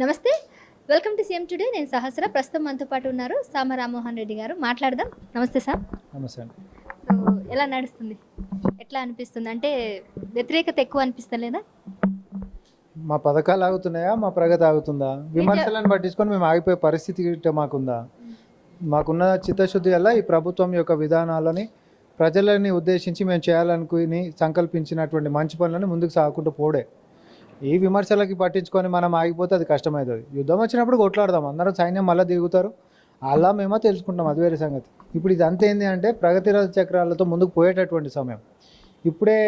నమస్తే. Welcome to CM today. నేను సహస్ర. ప్రస్తుతం మనతో పాటు ఉన్నారు సామ రామ్మోహన్ రెడ్డి గారు. మాట్లాడదాం. నమస్తే సార్. నమస్తే అండి. సో ఎలా నడుస్తుంది? ఎట్లా అనిపిస్తుంది? అంటే వ్యతిరేకత ఎక్కువ అనిపిస్తలేదా? మా పథకాలు ఆగుతున్నాయా, మా ప్రగతి ఆగుతుందా? విమర్శలను పట్టించుకొని మేము ఆగిపోయే పరిస్థితి గిట్ట మాకుందా? మాకున్న చిత్తశుద్ధి వల్ల ఈ ప్రభుత్వం యొక్క విధానాలని ప్రజలని ఉద్దేశించి మేము చేయాలనుకుని సంకల్పించినటువంటి మంచి పనులను ముందుకు సాగుకుంటూ పోడే. ఈ విమర్శలకి పట్టించుకొని మనం ఆగిపోతే అది కష్టమవుతుంది. యుద్ధం వచ్చినప్పుడు కొట్లాడదాం, అందరం సైన్యం మళ్ళీ దిగుతారు, అలా మేమో తెలుసుకుంటాం, అది వేరే సంగతి. ఇప్పుడు ఇది అంతేంది అంటే ప్రగతి రథ చక్రాలతో ముందుకు పోయేటటువంటి సమయం. ఇప్పుడే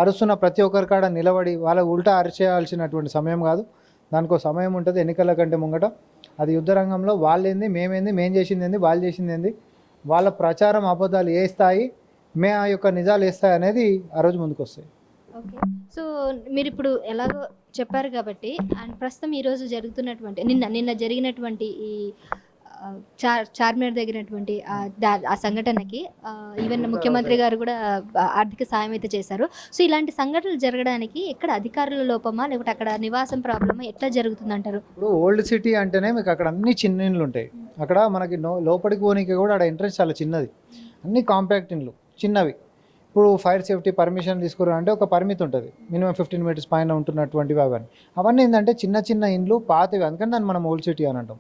అరుస్తున్న ప్రతి ఒక్కరి కాడ నిలబడి వాళ్ళ ఉల్టా అరిచేయాల్సినటువంటి సమయం కాదు. దానికో సమయం ఉంటుంది ఎన్నికల కంటే ముంగట. అది యుద్ధ రంగంలో వాళ్ళేంది, మేమేంది, మేము చేసింది ఏంది, వాళ్ళు చేసింది ఏంది, వాళ్ళ ప్రచారం అబద్ధాలు ఏ స్థాయి, మే ఆ యొక్క నిజాలు ఏ స్థాయి అనేది ఆ రోజు ముందుకు వస్తాయి. ఓకే. సో మీరు ఇప్పుడు ఎలాగో చెప్పారు కాబట్టి, అండ్ ప్రస్తుతం ఈరోజు జరుగుతున్నటువంటి నిన్న జరిగినటువంటి ఈ చార్మినార్ దగ్గరటువంటి ఆ సంఘటనకి ఈవెన్ ముఖ్యమంత్రి గారు కూడా ఆర్థిక సాయం అయితే చేశారు. సో ఇలాంటి సంఘటనలు జరగడానికి ఎక్కడ అధికారుల లోపమా, లేకపోతే అక్కడ నివాసం ప్రాబ్లమా, ఎట్లా జరుగుతుంది అంటారు? ఇప్పుడు ఓల్డ్ సిటీ అంటేనే మీకు అక్కడ అన్ని చిన్న ఇండ్లు ఉంటాయి. అక్కడ మనకి లోపలికి పోనీకి కూడా అక్కడ ఎంట్రన్స్ చాలా చిన్నది, అన్ని కాంపాక్ట్ ఇండ్లు చిన్నవి. ఇప్పుడు ఫైర్ సేఫ్టీ పర్మిషన్ తీసుకురాలంటే ఒక పరిమితి ఉంటుంది, మినిమం 15 మీటర్స్ పైన ఉంటున్నటువంటివి. అవన్నీ ఏంటంటే చిన్న చిన్న ఇండ్లు పాతవి, అందుకని దాన్ని మనం ఓల్డ్ సిటీ అని అంటాం.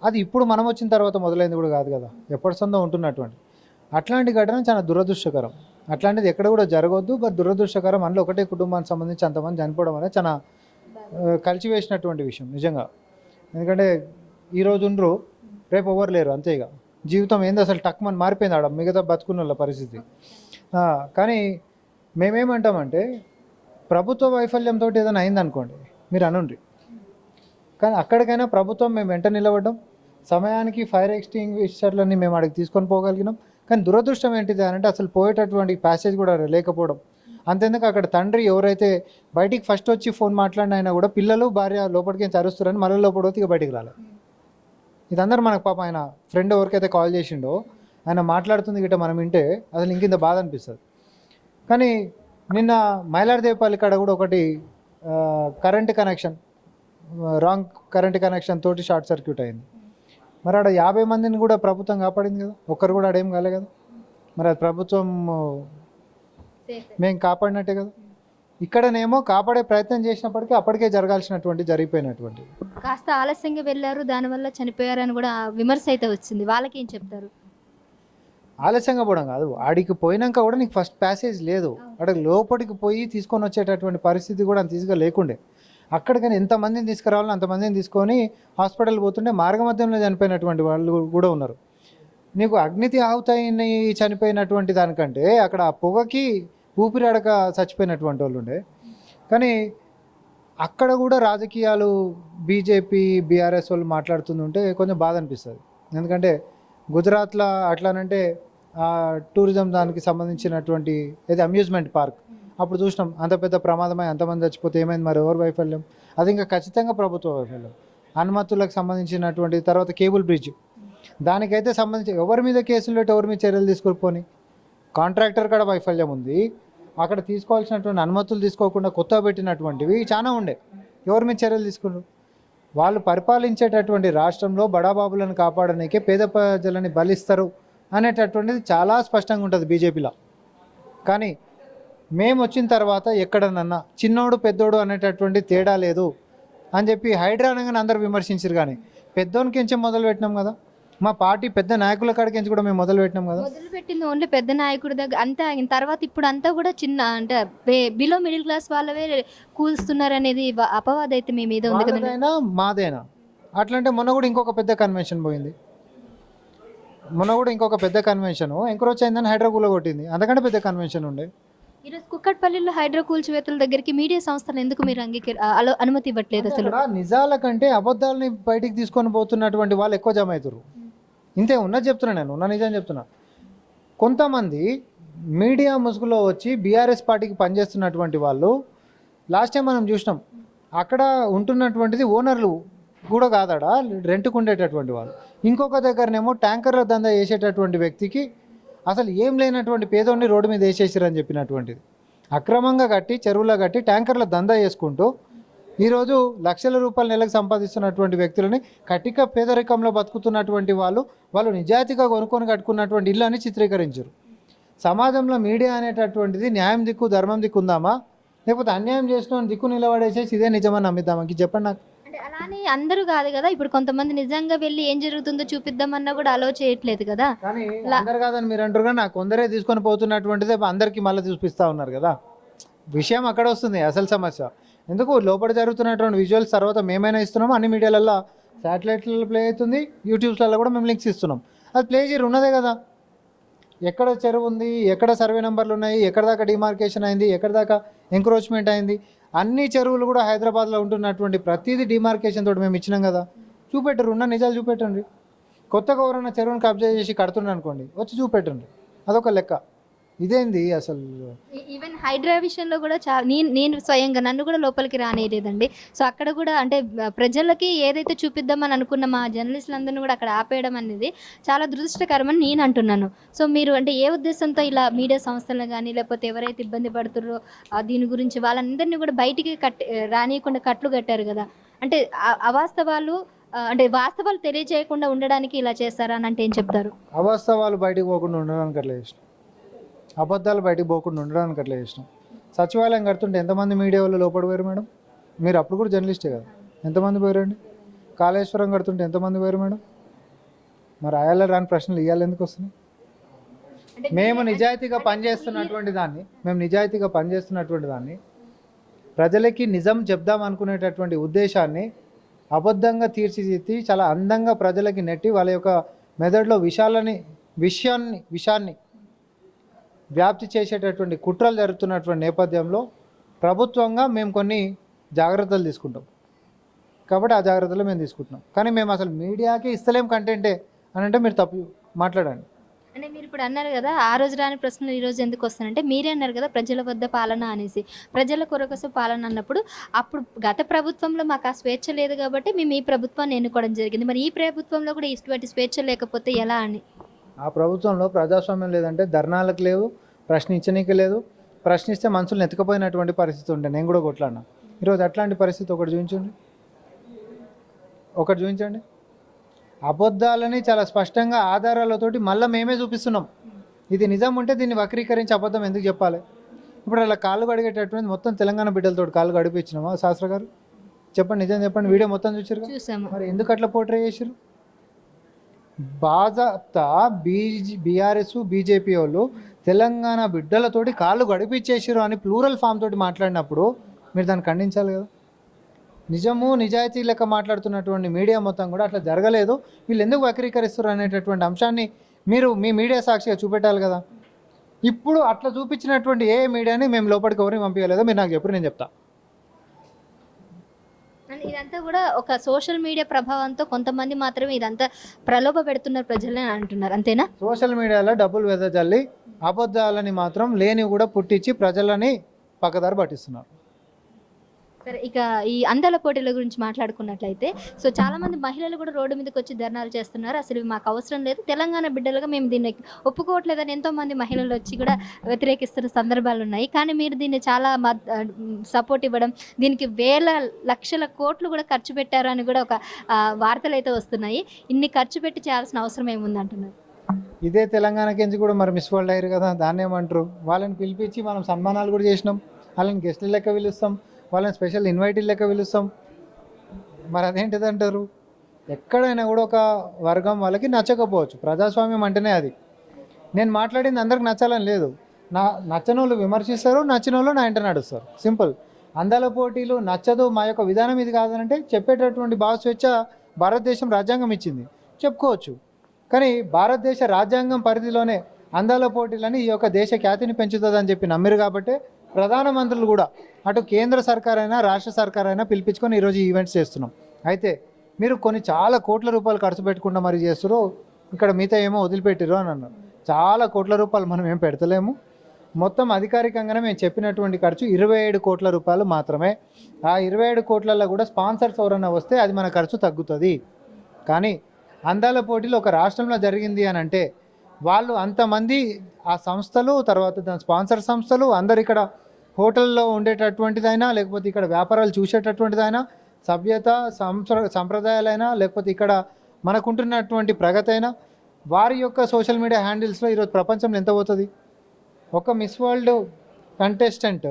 అది ఇప్పుడు మనం వచ్చిన తర్వాత మొదలైంది కూడా కాదు కదా, ఎప్పటి సందో ఉంటున్నటువంటి అట్లాంటి ఘటన చాలా దురదృష్టకరం. అట్లాంటిది ఎక్కడ కూడా జరగవద్దు. బట్ దురదృష్టకరం, అందులో ఒకటే కుటుంబానికి సంబంధించి అంతమంది చనిపోవడం అనేది చాలా కలిచివేసినటువంటి విషయం నిజంగా. ఎందుకంటే ఈరోజు ఉండరు, రేపు ఎవరు లేరు, అంతే. ఇక జీవితం ఏంది అసలు టక్మని మారిపోయింది ఆడ మిగతా బతుకున్న వాళ్ళ పరిస్థితి. కానీ మేమేమంటామంటే ప్రభుత్వ వైఫల్యంతో ఏదైనా అయిందనుకోండి మీరు అనుండ్రి, కానీ అక్కడికైనా ప్రభుత్వం మేము వెంట నిలబడ్డాం, సమయానికి ఫైర్ ఎక్స్టింగ్విషర్లని మేము అక్కడికి తీసుకొని పోగలిగినాం. కానీ దురదృష్టం ఏంటిది అని అంటే అసలు పోయేటటువంటి ప్యాసేజ్ కూడా లేకపోవడం. అంతేందుకు అక్కడ తండ్రి ఎవరైతే బయటికి ఫస్ట్ వచ్చి ఫోన్ మాట్లాడిన అయినా కూడా పిల్లలు భార్య లోపలికి చరుస్తారని మళ్ళీ లోపల పోతే ఇక బయటికి రాలేదు. ఇదందరూ మనకు పాప ఆయన ఫ్రెండ్ ఎవరికైతే కాల్ చేసిండో ఆయన మాట్లాడుతుంది గిట్ట మనం వింటే అసలు ఇంకింత బాధ అనిపిస్తుంది. కానీ నిన్న మైలార్దేపల్లి కాడ కూడా ఒకటి current connection, wrong current connection తోటి షార్ట్ సర్క్యూట్ అయింది. మరి ఆడ 50 మందిని కూడా ప్రభుత్వం కాపాడింది కదా, ఒక్కరు కూడా ఆడేం కాలే కదా. మరి అది ప్రభుత్వం మేము కాపాడినట్టే కదా. ఇక్కడనేమో కాపాడే ప్రయత్నం చేసినప్పటికీ అప్పటికే జరగాల్సినటువంటి జరిగిపోయినటువంటి. కాస్త ఆలస్యంగా వెళ్ళారు, దానివల్ల చనిపోయారని కూడా విమర్శ అయితే వచ్చింది. వాళ్ళకి ఏం చెప్తారు? ఆలస్యంగా పోవడం కాదు, ఆడికి పోయినాక కూడా నీకు ఫస్ట్ ప్యాసేజ్ లేదు, అక్కడ లోపలికి పోయి తీసుకొని వచ్చేటటువంటి పరిస్థితి కూడా అంత ఈజీగా లేకుండే. అక్కడికని ఎంతమందిని తీసుకురావాలో అంతమందిని తీసుకొని హాస్పిటల్ పోతుంటే మార్గమధ్యంలో చనిపోయినటువంటి వాళ్ళు కూడా ఉన్నారు. నీకు అగ్నితి ఆవుతాయిని చనిపోయినటువంటి దానికంటే అక్కడ ఆ పొగకి ఊపిరాడక చచ్చిపోయినటువంటి వాళ్ళు ఉండే. కానీ అక్కడ కూడా రాజకీయాలు బీజేపీ బీఆర్ఎస్ వాళ్ళు మాట్లాడుతుంటే కొంచెం బాధ అనిపిస్తుంది. ఎందుకంటే గుజరాత్లో అట్లానంటే టూరిజం దానికి సంబంధించినటువంటి ఏది అమ్యూజ్మెంట్ పార్క్ అప్పుడు చూసినాం, అంత పెద్ద ప్రమాదమై అంతమంది చచ్చిపోతే ఏమైంది, మరి ఎవరు వైఫల్యం? అది ఇంకా ఖచ్చితంగా ప్రభుత్వ వైఫల్యం. అనుమతులకు సంబంధించినటువంటి తర్వాత కేబుల్ బ్రిడ్జ్, దానికైతే సంబంధించి ఎవరి మీద కేసులు పెట్టి ఎవరి మీద చర్యలు తీసుకుపోని, కాంట్రాక్టర్ కూడా వైఫల్యం ఉంది. అక్కడ తీసుకోవాల్సినటువంటి అనుమతులు తీసుకోకుండా కొత్తగా పెట్టినటువంటివి చాలా ఉండే, ఎవరి మీద చర్యలు తీసుకున్నారు? వాళ్ళు పరిపాలించేటటువంటి రాష్ట్రంలో బడాబాబులను కాపాడడానికే పేద ప్రజలని బలిస్తారు అనేటటువంటిది చాలా స్పష్టంగా ఉంటుంది బీజేపీలో. కానీ మేము వచ్చిన తర్వాత ఎక్కడనన్నా చిన్నోడు పెద్దోడు అనేటటువంటి తేడా లేదు అని చెప్పి హైడ్రా అనగానే అందరూ విమర్శించారు. కానీ పెద్దోనికించే మొదలు పెట్టినాం కదా, మా పార్టీ పెద్ద నాయకుల కాడికించి కూడా మేము మొదలు పెట్టినాం కదా. మొదలుపెట్టింది ఓన్లీ పెద్ద నాయకుడి దగ్గర అంతా అయిన తర్వాత ఇప్పుడు అంతా కూడా చిన్న అంటే బిలో మిడిల్ క్లాస్ వాళ్ళవే కూల్స్తున్నారు అనేది అపవాదం అయితే మీ మీద ఉంది కదా. మాదేనా అట్లంటే మొన్న కూడా ఇంకొక పెద్ద కన్వెన్షన్ పోయింది, మొన్న కూడా ఇంకొక పెద్ద కన్వెన్షన్ ఎంకరేజ్ అయిందని హైడ్రా కొట్టింది, అంతకంటే పెద్ద కన్వెన్షన్ ఉండే. ఈరోజు కుక్కట్పల్లిలో హైడ్రా కూల్చివేతల దగ్గరికి మీడియా సంస్థలు ఎందుకు మీరు అనుమతి ఇవ్వట్లేదు? అసలు నిజాల కంటే అబద్ధాలని బయటికి తీసుకొని పోతున్నటువంటి వాళ్ళు ఎక్కువ జమ అవుతారు. ఇంతే ఉన్నది చెప్తున్నా, నేను ఉన్న నిజం చెప్తున్నా. కొంతమంది మీడియా ముసుగులో వచ్చి బీఆర్ఎస్ పార్టీకి పనిచేస్తున్నటువంటి వాళ్ళు లాస్ట్ టైం మనం చూసినాం, అక్కడ ఉంటున్నటువంటిది ఓనర్లు కూడా కాదాడ, రెంట్కు ఉండేటటువంటి వాళ్ళు. ఇంకొక దగ్గరనేమో ట్యాంకర్ల దందా చేసేటటువంటి వ్యక్తికి అసలు ఏం లేనటువంటి పేదోడిని రోడ్డు మీద వేసేసారని చెప్పినటువంటిది. అక్రమంగా కట్టి చెరువులో కట్టి ట్యాంకర్ల దందా చేసుకుంటూ ఈరోజు లక్షల రూపాయల నెలకు సంపాదిస్తున్నటువంటి వ్యక్తులని కటిక పేదరికంలో బతుకుతున్నటువంటి వాళ్ళు నిజాయితీగా కొనుక్కొని కట్టుకున్నటువంటి ఇల్లు అని చిత్రీకరించారు. సమాజంలో మీడియా అనేటటువంటిది న్యాయం దిక్కు ధర్మం దిక్కు ఉందామా, లేకపోతే అన్యాయం చేసిన దిక్కు నిలబడేసేసి ఇదే నిజమని నమ్మిద్దామా? చెప్పండి నాకు. అంటే అలానే అందరూ కాదు కదా, ఇప్పుడు కొంతమంది నిజంగా వెళ్ళి ఏం జరుగుతుందో చూపిద్దామన్నా కూడా అలో చేయట్లేదు కదా. కానీ అందరు కాదని మీరు అంటారు కానీ నాకు కొందరే తీసుకొని పోతున్నటువంటిదే అందరికీ మళ్ళీ చూపిస్తూ ఉన్నారు కదా. విషయం అక్కడ వస్తుంది అసలు సమస్య. ఎందుకు లోపల జరుగుతున్నటువంటి విజువల్స్ తర్వాత మేమైనా ఇస్తున్నాము, అన్ని మీడియాలలో శాటిలైట్లలో ప్లే అవుతుంది, యూట్యూబ్స్లలో కూడా మేము లింక్స్ ఇస్తున్నాం. అది ప్లే చేయరు ఉన్నదే కదా. ఎక్కడ చెరువు ఉంది, ఎక్కడ సర్వే నెంబర్లు ఉన్నాయి, ఎక్కడ దాకా డిమార్కేషన్ అయింది, ఎక్కడ దాకా ఎంక్రోచ్మెంట్ అయింది, అన్ని చెరువులు కూడా హైదరాబాద్లో ఉంటున్నటువంటి ప్రతిదీ డిమార్కేషన్ తోటి మేము ఇచ్చినాం కదా. చూపెట్టరు, ఉన్న నిజాలు చూపెట్టండి. కొత్తగా ఎవరైనా చెరువుని కబ్జా చేసి కడుతున్నారు అనుకోండి, వచ్చి చూపెట్టండి, అదొక లెక్క. ఇదేంది అసలు. ఈవెన్ హైడ్రా విషయంలో కూడా నేను స్వయంగా నన్ను కూడా లోపలికి రానియలేదండి. సో అక్కడ కూడా అంటే ప్రజలకి ఏదైతే చూపిద్దామని అనుకున్న మా జర్నలిస్టులందరినీ కూడా అక్కడ ఆపేయడం అనేది చాలా దురదృష్టకరమని నేను అంటున్నాను. సో మీరు అంటే ఏ ఉద్దేశంతో ఇలా మీడియా సంస్థలను కానీ లేకపోతే ఎవరైతే ఇబ్బంది పడుతున్నారో దీని గురించి వాళ్ళందరినీ కూడా బయటికి రానియకుండా కట్లు కట్టారు కదా. అంటే అవాస్తవాలు అంటే వాస్తవాలు తెలియజేయకుండా ఉండడానికి ఇలా చేస్తారా అని అంటే ఏం చెప్తారు? అవాస్తవాలు బయటకు పోకుండా ఉండడానికి అట్లా చేసినాం, అబద్ధాలు బయటకు పోకుండా ఉండడానికి అట్లా చేసినాం. సచివాలయం కడుతుంటే ఎంతమంది మీడియా వాళ్ళు లోపల పోయారు మేడం? మీరు అప్పుడు కూడా జర్నలిస్టే కదా, ఎంతమంది పోయారండి? కాళేశ్వరం కడుతుంటే ఎంతమంది పోయారు మేడం? మరి ఆయాల రాని ప్రశ్నలు ఇవ్వాలి ఎందుకు వస్తున్నాయి? మేము నిజాయితీగా పనిచేస్తున్నటువంటి దాన్ని ప్రజలకి నిజం చెప్దాం అనుకునేటటువంటి ఉద్దేశాన్ని అబద్ధంగా తీర్చిదిద్ది చాలా అందంగా ప్రజలకి నెట్టి వాళ్ళ యొక్క మెదడులో విషాన్ని వ్యాప్తి చేసేటటువంటి కుట్రలు జరుగుతున్నటువంటి నేపథ్యంలో ప్రభుత్వంగా మేము కొన్ని జాగ్రత్తలు తీసుకుంటాం. కాబట్టి ఆ జాగ్రత్తలు మేము తీసుకుంటున్నాం. కానీ మేము అసలు మీడియాకి ఇస్తలేం కంటెంటే అని అంటే మీరు తప్పు మాట్లాడండి. అంటే మీరు ఇప్పుడు అన్నారు కదా, ఆ రోజు రాని ప్రశ్నలు ఈ రోజు ఎందుకు వస్తానంటే మీరే అన్నారు కదా ప్రజల వద్ద పాలన అనేసి. ప్రజల కొరకోసం పాలన అన్నప్పుడు అప్పుడు గత ప్రభుత్వంలో మాకు ఆ స్వేచ్ఛ లేదు కాబట్టి మేము ఈ ప్రభుత్వాన్ని ఎన్నుకోవడం జరిగింది. మరి ఈ ప్రభుత్వంలో కూడా ఇటువంటి స్వేచ్ఛ లేకపోతే ఎలా అని? ఆ ప్రభుత్వంలో ప్రజాస్వామ్యం లేదంటే ధర్నాలకు లేవు, ప్రశ్నించనీకి లేదు. ప్రశ్నిస్తే మనుషులను ఎత్తుకపోయినటువంటి పరిస్థితి ఉండే. నేను కూడా కొట్లాడినా. ఈరోజు అట్లాంటి పరిస్థితి ఒకటి చూపించండి. అబద్ధాలని చాలా స్పష్టంగా ఆధారాలతోటి మళ్ళీ మేమే చూపిస్తున్నాం. ఇది నిజం ఉంటే దీన్ని వక్రీకరించి అబద్ధం ఎందుకు చెప్పాలి? ఇప్పుడు అలా కాళ్ళు కడిగేటటువంటి మొత్తం తెలంగాణ బిడ్డలతో కాళ్ళు కడిపించినామా శాస్త్ర గారు? చెప్పండి, నిజం చెప్పండి. వీడియో మొత్తం చూసారు, మరి ఎందుకు అట్లా పోర్ట్రే చేశారు? బాజాప్తా బీఆర్ఎస్ బీజేపీ వాళ్ళు తెలంగాణ బిడ్డలతోటి కాళ్ళు గడిపించేసారు అని ప్లూరల్ ఫామ్ తోటి మాట్లాడినప్పుడు మీరు దాన్ని ఖండించాలి కదా. నిజము నిజాయితీ లెక్క మాట్లాడుతున్నటువంటి మీడియా మొత్తం కూడా అట్లా జరగలేదు, వీళ్ళు ఎందుకు వక్రీకరిస్తారు అనేటటువంటి అంశాన్ని మీరు మీ మీడియా సాక్షిగా చూపెట్టాలి కదా. ఇప్పుడు అట్లా చూపించినటువంటి ఏ మీడియాని మేము లోపలికి ఎవరిని పంపించలేదో మీరు నాకు చెప్పరు, నేను చెప్తా. ఇదంతా కూడా ఒక సోషల్ మీడియా ప్రభావంతో కొంతమంది మాత్రమే ఇదంతా ప్రలోభ పెడుతున్నారు ప్రజలని అంటున్నారు, అంతేనా? సోషల్ మీడియాలో డబ్బులు వెదజల్లి అబద్ధాలని మాత్రం లేని కూడా పుట్టించి ప్రజలని పక్కదారి పట్టిస్తున్నారు. సరే, ఇక ఈ అందాల పోటీల గురించి మాట్లాడుకున్నట్లయితే సో చాలామంది మహిళలు కూడా రోడ్డు మీదకి వచ్చి ధర్నాలు చేస్తున్నారు. అసలు మాకు అవసరం లేదు, తెలంగాణ బిడ్డలుగా మేము దీన్ని ఒప్పుకోవట్లేదని ఎంతోమంది మహిళలు వచ్చి కూడా వ్యతిరేకిస్తున్న సందర్భాలు ఉన్నాయి. కానీ మీరు దీన్ని చాలా సపోర్ట్ ఇవ్వడం, దీనికి వేల లక్షల కోట్లు కూడా ఖర్చు పెట్టారు అని కూడా ఒక వార్తలు అయితే వస్తున్నాయి. ఇన్ని ఖర్చు పెట్టి చేయాల్సిన అవసరం ఏముంది అంటున్నారు. ఇదే తెలంగాణకించి కూడా మరి మిస్ వరల్డ్ అయ్యారు కదా, దాన్ని ఏమంటారు? వాళ్ళని పిలిపించి మనం సన్మానాలు కూడా చేసినాం, వాళ్ళని గెస్టుల లెక్క పిలుస్తాం, వాళ్ళని స్పెషల్ ఇన్వైటీల లెక్క పిలుస్తాం. మరి అదేంటిది అంటారు? ఎక్కడైనా కూడా ఒక వర్గం వాళ్ళకి నచ్చకపోవచ్చు, ప్రజాస్వామ్యం అంటేనే అది. నేను మాట్లాడింది అందరికి నచ్చాలని లేదు, నచ్చని వాళ్ళు విమర్శిస్తారు, నచ్చిన వాళ్ళు నా ఇంట నడుస్తారు, సింపుల్. అందాల పోటీలు నచ్చదు, మా యొక్క విధానం ఇది కాదనంటే చెప్పేటటువంటి భావ స్వేచ్ఛ భారతదేశం రాజ్యాంగం ఇచ్చింది, చెప్పుకోవచ్చు. కానీ భారతదేశ రాజ్యాంగం పరిధిలోనే అందాల పోటీలని ఈ యొక్క దేశ ఖ్యాతిని పెంచుతుందని చెప్పి నమ్మిరు కాబట్టి ప్రధానమంత్రులు కూడా అటు కేంద్ర సర్కార్ అయినా రాష్ట్ర సర్కార్ అయినా పిలిపించుకొని ఈరోజు ఈవెంట్స్ చేస్తున్నాం. అయితే మీరు కొన్ని చాలా కోట్ల రూపాయలు ఖర్చు పెట్టకుండా మరి చేస్తారు, ఇక్కడ మిగతా ఏమో వదిలిపెట్టిరు అని అన్నారు. చాలా కోట్ల రూపాయలు మనం ఏం పెడతలేము. మొత్తం అధికారికంగానే మేము చెప్పినటువంటి ఖర్చు 27 కోట్ల రూపాయలు మాత్రమే. ఆ 27 కోట్లలో కూడా స్పాన్సర్స్ ఎవరైనా వస్తే అది మన ఖర్చు తగ్గుతుంది. కానీ అందాల పోటీలు ఒక రాష్ట్రంలో జరిగింది అని అంటే వాళ్ళు అంతమంది ఆ సంస్థలు, తర్వాత దాని స్పాన్సర్ సంస్థలు అందరు ఇక్కడ హోటల్లో ఉండేటటువంటిదైనా, లేకపోతే ఇక్కడ వ్యాపారాలు చూసేటటువంటిదైనా, సభ్యత సంప్రదాయాలైనా, లేకపోతే ఇక్కడ మనకుంటున్నటువంటి ప్రగతి అయినా, వారి యొక్క సోషల్ మీడియా హ్యాండిల్స్లో ఈరోజు ప్రపంచంలో ఎంత పోతుంది. ఒక మిస్ వరల్డ్ కంటెస్టెంట్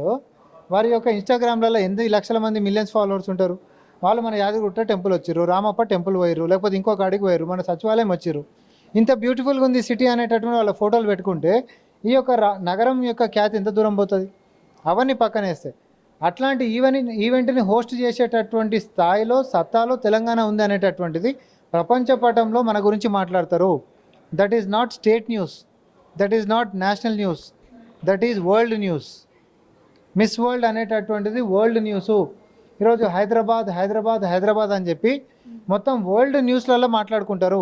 వారి యొక్క ఇన్స్టాగ్రామ్లలో 8 లక్షల మంది మిలియన్స్ ఫాలోవర్స్ ఉంటారు. వాళ్ళు మన యాదగిరిగుట్ట టెంపుల్ వచ్చిర్రు, రామప్ప టెంపుల్ పోయారు, లేకపోతే ఇంకొక అడిగి పోయారు, మన సచివాలయం వచ్చిర్రు. ఇంత బ్యూటిఫుల్గా ఉంది సిటీ అనేటటువంటి వాళ్ళ ఫోటోలు పెట్టుకుంటే ఈ యొక్క నగరం యొక్క ఖ్యాతి ఎంత దూరం పోతుంది. అవన్నీ పక్కనేస్తే అట్లాంటి ఈవెంట్ని హోస్ట్ చేసేటటువంటి స్థాయిలో సత్తాలో తెలంగాణ ఉంది అనేటటువంటిది ప్రపంచ పటంలో మన గురించి మాట్లాడతారు. That is not state news, that is not national news, that is world news. Miss world అనేటటువంటిది వరల్డ్ న్యూసు. ఈరోజు హైదరాబాద్ హైదరాబాద్ హైదరాబాద్ అని చెప్పి మొత్తం వరల్డ్ న్యూస్లలో మాట్లాడుకుంటారు.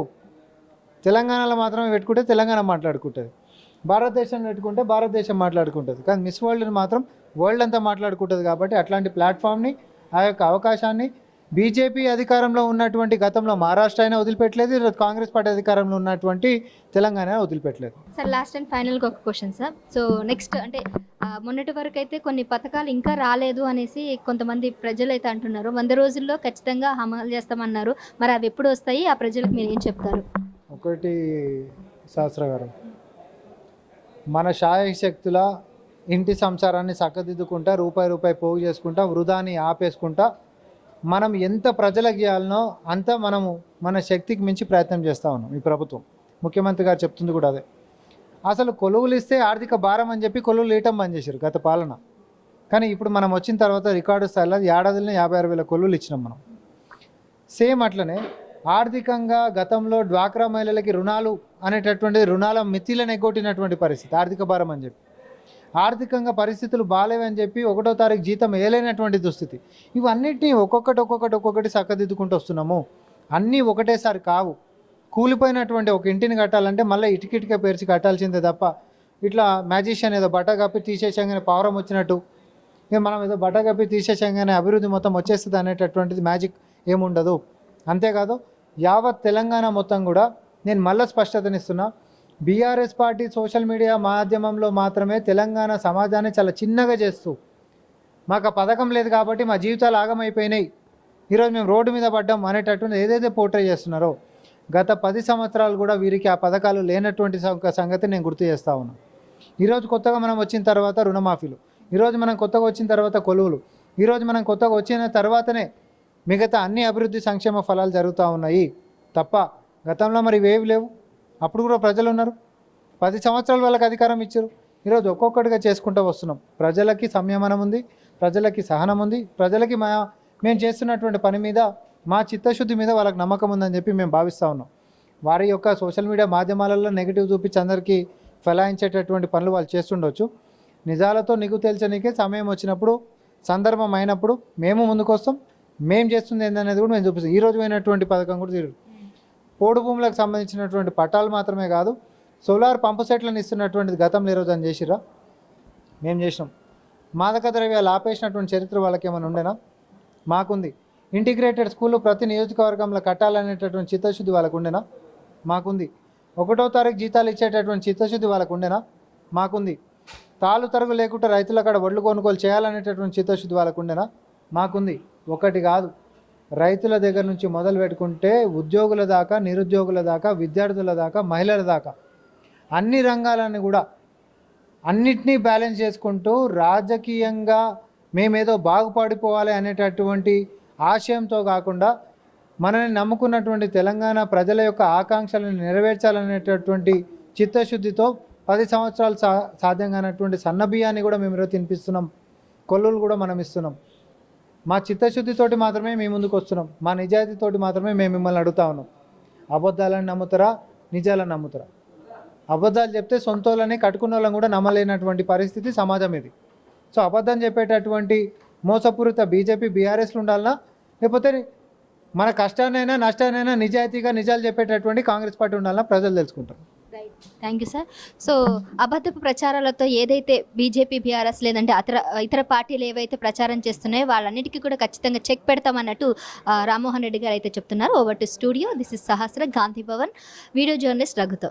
తెలంగాణలో మాత్రమే పెట్టుకుంటే తెలంగాణ మాట్లాడుకుంటుంది, భారతదేశం పెట్టుకుంటే భారతదేశం మాట్లాడుకుంటుంది. కానీ మిస్ వరల్డ్ని మాత్రం వరల్డ్ అంతా మాట్లాడుకుంటుంది. కాబట్టి అట్లాంటి ప్లాట్ఫామ్ని, ఆ యొక్క అవకాశాన్ని బీజేపీ అధికారంలో ఉన్నటువంటి గతంలో మహారాష్ట్ర అయినా వదిలిపెట్టలేదు, ఈరోజు కాంగ్రెస్ పార్టీ అధికారంలో ఉన్నటువంటి తెలంగాణ వదిలిపెట్టలేదు. సార్ లాస్ట్ అండ్ ఫైనల్గా ఒక క్వశ్చన్ సార్. సో నెక్స్ట్ అంటే మొన్నటి వరకు అయితే కొన్ని పథకాలు ఇంకా రాలేదు అనేసి కొంతమంది ప్రజలు అయితే అంటున్నారు. 100 రోజుల్లో ఖచ్చితంగా అమలు చేస్తామన్నారు. మరి అవి ఎప్పుడు వస్తాయి, ఆ ప్రజలకు మీరు ఏం చెప్తారు? ఒకటి శాస్త్ర గారు, మన శాయశక్తుల ఇంటి సంసారాన్ని చక్కదిద్దుకుంటా, రూపాయి పోగు చేసుకుంటా, వృధాని ఆపేసుకుంటా, మనం ఎంత ప్రజలకు చేయాలనో అంత మనము మన శక్తికి మించి ప్రయత్నం చేస్తూ ఉన్నాం. ఈ ప్రభుత్వం, ముఖ్యమంత్రి గారు చెప్తుంది కూడా అదే. అసలు కొలువులు ఇస్తే ఆర్థిక భారం అని చెప్పి కొలువులు ఇవ్వటం బంద్ చేశారు గత పాలన. కానీ ఇప్పుడు మనం వచ్చిన తర్వాత రికార్డు స్థాయిలో ఏడాదిలో 56,000 కొలువులు ఇచ్చినాం మనం. సేమ్ అట్లనే ఆర్థికంగా గతంలో డ్వాక్రా మహిళలకి రుణాలు అనేటటువంటిది రుణాల మితిలను ఎగ్గొట్టినటువంటి పరిస్థితి, ఆర్థిక భారం అని చెప్పి. ఆర్థికంగా పరిస్థితులు బాగాలేవని చెప్పి 1వ తారీఖు జీతం వేయలేనటువంటి దుస్థితి. ఇవన్నిటినీ ఒక్కొక్కటి చక్కదిద్దుకుంటూ వస్తున్నాము. అన్నీ ఒకటేసారి కావు. కూలిపోయినటువంటి ఒక ఇంటిని కట్టాలంటే మళ్ళీ ఇటుకిటిక పేర్చి కట్టాల్సిందే తప్ప ఇట్లా మ్యాజిషియన్ ఏదో బట్ట కప్పి తీసేసంగానే పావురం వచ్చినట్టు, ఇక మనం ఏదో బట్ట కప్పి తీసేసంగానే అభివృద్ధి మొత్తం వచ్చేస్తుంది అనేటటువంటిది మ్యాజిక్ ఏముండదు. అంతేకాదు యావత్ తెలంగాణ మొత్తం కూడా నేను మళ్ళీ స్పష్టతనిస్తున్నా, బీఆర్ఎస్ పార్టీ సోషల్ మీడియా మాధ్యమంలో మాత్రమే తెలంగాణ సమాజాన్ని చాలా చిన్నగా చేస్తూ, మాకు ఆ పథకం లేదు కాబట్టి మా జీవితాలు ఆగమైపోయినాయి, ఈరోజు మేము రోడ్డు మీద పడ్డాం అనేటటువంటి ఏదైతే పోర్ట్రే చేస్తున్నారో, గత 10 సంవత్సరాలు కూడా వీరికి ఆ పథకాలు లేనటువంటి సంగతి నేను గుర్తు చేస్తూ ఉన్నాను. ఈరోజు కొత్తగా మనం వచ్చిన తర్వాత రుణమాఫీలు, ఈరోజు మనం కొత్తగా వచ్చిన తర్వాత కొలువులు, ఈరోజు మనం కొత్తగా వచ్చిన తర్వాతనే మిగతా అన్ని అభివృద్ధి సంక్షేమ ఫలాలు జరుగుతూ ఉన్నాయి తప్ప గతంలో మరి ఇవేవి లేవు. అప్పుడు కూడా ప్రజలు ఉన్నారు, 10 సంవత్సరాల వాళ్ళకి అధికారం ఇచ్చారు. ఈరోజు ఒక్కొక్కటిగా చేసుకుంటూ వస్తున్నాం. ప్రజలకి సంయమనం ఉంది, ప్రజలకి సహనం ఉంది, ప్రజలకి మేము చేస్తున్నటువంటి పని మీద మా చిత్తశుద్ధి మీద వాళ్ళకి నమ్మకం ఉందని చెప్పి మేము భావిస్తూ ఉన్నాం. వారి యొక్క సోషల్ మీడియా మాధ్యమాలలో నెగిటివ్ చూపించి అందరికీ ఫలాయించేటటువంటి పనులు వాళ్ళు చేస్తుండొచ్చు. నిజాలతో నిగ్గు తేల్చడానికే సమయం వచ్చినప్పుడు, సందర్భం అయినప్పుడు మేము ముందుకు వస్తాం. మేము చేస్తుంది ఏందనేది కూడా మేము చూపిస్తాం. ఈరోజు అయినటువంటి పథకం కూడా తీరు పోడు భూములకు సంబంధించినటువంటి పట్టాలు మాత్రమే కాదు, సోలార్ పంపు సెట్లను ఇస్తున్నటువంటిది గతంలో ఈరోజు అని చేసిరా, మేము చేసినాం. మాదక ద్రవ్యాలు ఆపేసినటువంటి చరిత్ర వాళ్ళకి ఏమైనా ఉండేనా? మాకుంది. ఇంటిగ్రేటెడ్ స్కూళ్ళు ప్రతి నియోజకవర్గంలో కట్టాలనేటటువంటి చిత్తశుద్ధి వాళ్ళకు ఉండేనా? మాకుంది. 1వ తారీఖు జీతాలు ఇచ్చేటటువంటి చిత్తశుద్ధి వాళ్ళకు ఉండేనా? మాకుంది. తాలు తరుగు లేకుండా రైతుల కాడ వడ్లు కొనుగోలు చేయాలనేటటువంటి చిత్తశుద్ధి వాళ్ళకు ఉండేనా? మాకుంది. ఒకటి కాదు, రైతుల దగ్గర నుంచి మొదలు పెట్టుకుంటే ఉద్యోగుల దాకా, నిరుద్యోగుల దాకా, విద్యార్థుల దాకా, మహిళల దాకా అన్ని రంగాలను కూడా అన్నిటినీ బ్యాలెన్స్ చేసుకుంటూ రాజకీయంగా మేమేదో బాగుపడిపోవాలి అనేటటువంటి ఆశయంతో కాకుండా మనల్ని నమ్ముకున్నటువంటి తెలంగాణ ప్రజల యొక్క ఆకాంక్షలను నెరవేర్చాలనేటటువంటి చిత్తశుద్ధితో 10 సంవత్సరాలు సాధ్యం కానటువంటి సన్నబియ్యాన్ని కూడా మేము ఈరోజు తినిపిస్తున్నాం. కొల్లులు కూడా మనం ఇస్తున్నాం. మా చిత్తశుద్ధితోటి మాత్రమే మేము ముందుకు వస్తున్నాం. మా నిజాయితీతోటి మాత్రమే మేము మిమ్మల్ని అడుగుతా ఉన్నాం. అబద్ధాలను నమ్ముతారా, నిజాలను నమ్ముతారా? అబద్ధాలు చెప్తే సొంతోళ్ళని కట్టుకున్న వాళ్ళని కూడా నమ్మలేనటువంటి పరిస్థితి సమాజం ఇది. సో అబద్ధం చెప్పేటటువంటి మోసపూరిత బీజేపీ బీఆర్ఎస్లు ఉండాలన్నా, లేకపోతే మన కష్టాన్నైనా నష్టాన్నైనా నిజాయితీగా నిజాలు చెప్పేటటువంటి కాంగ్రెస్ పార్టీ ఉండాలన్నా ప్రజలు తెలుసుకుంటారు. Right, thank you sir. So అబద్ధపు ప్రచారాలతో ఏదైతే బీజేపీ బీఆర్ఎస్ లేదంటే ఇతర పార్టీలు ఏవైతే ప్రచారం చేస్తున్నాయో వాళ్ళన్నిటికీ కూడా ఖచ్చితంగా చెక్ పెడతామన్నట్టు రామ్మోహన్ రెడ్డి గారు అయితే చెప్తున్నారు. Over to studio, this is Sahasra, Gandhi Bhavan, video journalist రఘుతో.